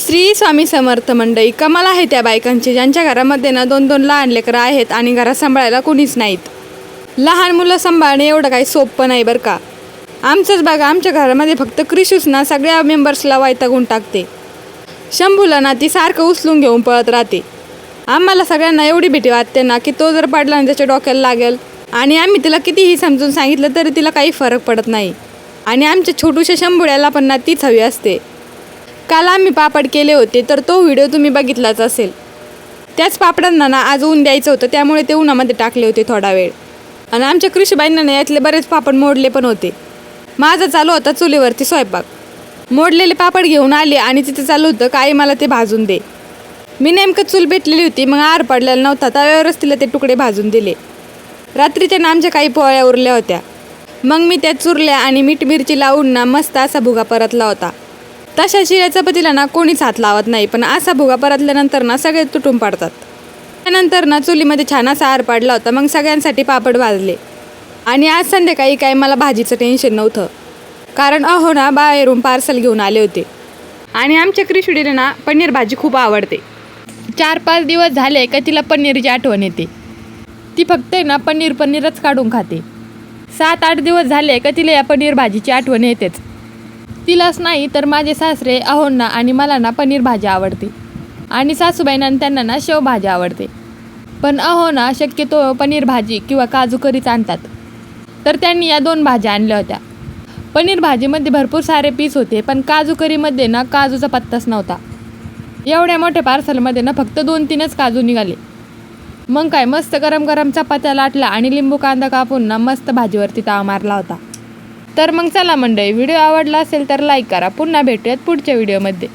श्री स्वामी समर्थ मंडळी. कमाल आहे त्या बायकांची ज्यांच्या घरामध्ये ना 2-2 लहान लेकरं आहेत आणि घरात सांभाळायला कोणीच नाहीत. लहान मुलं सांभाळणे एवढं काही सोपं नाही बरं का. आमचंच बघा, आमच्या घरामध्ये फक्त क्रिशूच ना सगळ्या मेंबर्सला वैतागून टाकते. शंभूला ना ती सारखं उचलून घेऊन पळत राहते. आम्हाला सगळ्यांना एवढी भीती वाटते ना की तो जर पडला ना त्याच्या डोक्याला लागेल. आणि आम्ही तिला कितीही समजून सांगितलं तरी तिला काही फरक पडत नाही. आणि आमच्या छोटूशा शंभूड्याला पण ना तीच हवी असते. काल आम्ही पापड केले होते तर तो व्हिडिओ तुम्ही बघितलाच असेल. त्याच पापडांना ना आज ऊन द्यायचं होतं, त्यामुळे ते उन्हामध्ये टाकले होते थोडा वेळ. आणि आमच्या कृषीबाईंना ना यातले बरेच पापड मोडले पण होते. माझा चालू होता चुलीवरती स्वयंपाक. मोडलेले पापड घेऊन आले आणि तिथे चालू होतं काय मला ते भाजून दे. मी नेमकं चूल भेटलेली होती, मग आर पडलेला नव्हता, त्यावेळेवरच तिला ते तुकडे भाजून दिले. रात्रीच्या ना आमच्या काही पोळ्या उरल्या होत्या, मग मी त्या चुरल्या आणि मीठ मिरची लावून ना मस्त असा भुगा परतला होता. तशा शिळ्या चपातीला ना कोणीच हात लावत नाही, पण असा भुगा परतल्यानंतर ना सगळे तुटून पडतात. त्यानंतर ना चुलीमध्ये छान असा आर पाडला होता, मग सगळ्यांसाठी पापड भाजले. आणि आज संध्याकाळी काही मला भाजीचं टेन्शन नव्हतं, कारण अहो ना बाहेरून पार्सल घेऊन आले होते. आणि आमच्या क्रिशुडीला ना पनीर भाजी खूप आवडते. 4-5 दिवस झाले का तिला पनीरची आठवण येते. ती फक्त ना पनीरच काढून खाते. 7-8 दिवस झाले का तिला या पनीर भाजीची आठवण येतेच. तिलाच नाही तर माझे सासरे अहोंना आणि मला ना पनीर भाजी आवडते. आणि सासूबाईंना त्यांना ना शेवभाजी आवडते. पण अहोना शक्यतो पनीर भाजी किंवा काजू करीच आणतात. तर त्यांनी या 2 भाज्या आणल्या होत्या. पनीर भाजीमध्ये भरपूर सारे पीस होते, पण काजू करीमध्ये ना काजूचा पत्ताच नव्हता. एवढ्या मोठ्या पार्सलमध्ये ना फक्त 2-3च काजू निघाले. मग काय मस्त गरम गरम चपात्या लाटला आणि लिंबू कांदा कापून ना मस्त भाजीवरती ताव मारला होता. तर मग चला मंडळी, व्हिडिओ आवडला असेल तर लाईक करा. पुन्हा भेटूयात पुढच्या व्हिडिओमध्ये.